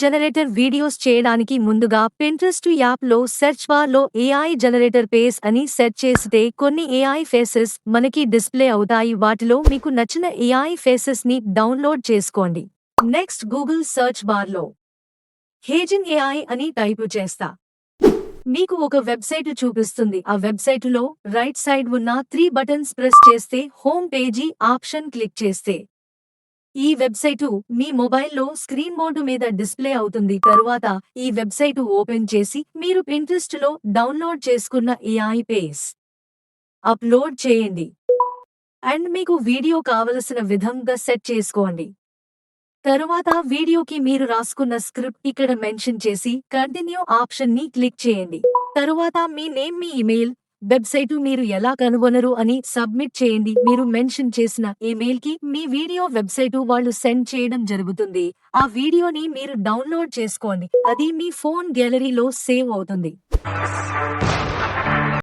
Generator videos చేయడానికి ముందుగా Pinterest యాప్లో సెర్చ్ బార్లో ఏఐ జనరేటర్ పేస్ అని సెర్చ్ చేస్తే కొన్ని ఏఐ ఫేసెస్ మనకి డిస్ప్లే అవుతాయి. వాటిలో మీకు నచ్చిన ఏఐ ఫేసెస్ ని డౌన్లోడ్ చేసుకోండి. నెక్స్ట్ గూగుల్ సెర్చ్ బార్లో హేజిన్ ఏఐ అని టైపు చేస్తా. మీకు ఒక వెబ్సైట్ చూపిస్తుంది. ఆ వెబ్సైటులో రైట్ సైడ్ ఉన్న 3 బటన్స్ ప్రెస్ చేస్తే హోమ్ పేజీ ఆప్షన్ క్లిక్ చేస్తే ఈ వెబ్సైటు మీ మొబైల్లో స్క్రీన్ బోర్డు మీద డిస్ప్లే అవుతుంది. తరువాత ఈ వెబ్సైటు ఓపెన్ చేసి మీరు పింట్రెస్ట్లో డౌన్లోడ్ చేసుకున్న ఏఐ పేస్ అప్లోడ్ చేయండి. అండ్ మీకు వీడియో కావలసిన విధంగా సెట్ చేసుకోండి. తరువాత వీడియోకి మీరు రాసుకున్న స్క్రిప్ట్ ఇక్కడ మెన్షన్ చేసి కంటిన్యూ ఆప్షన్ ని క్లిక్ చేయండి. తరువాత మీ నేమ్, మీ ఇమెయిల్, వెబ్సైటు మీరు ఎలా కనుగొనరు అని సబ్మిట్ చేయండి. మీరు మెన్షన్ చేసిన ఈమెయిల్ కి మీ వీడియో వెబ్సైటు వాళ్ళు సెండ్ చేయడం జరుగుతుంది. ఆ వీడియోని మీరు డౌన్లోడ్ చేసుకోండి. అది మీ ఫోన్ గ్యాలరీలో సేవ్ అవుతుంది.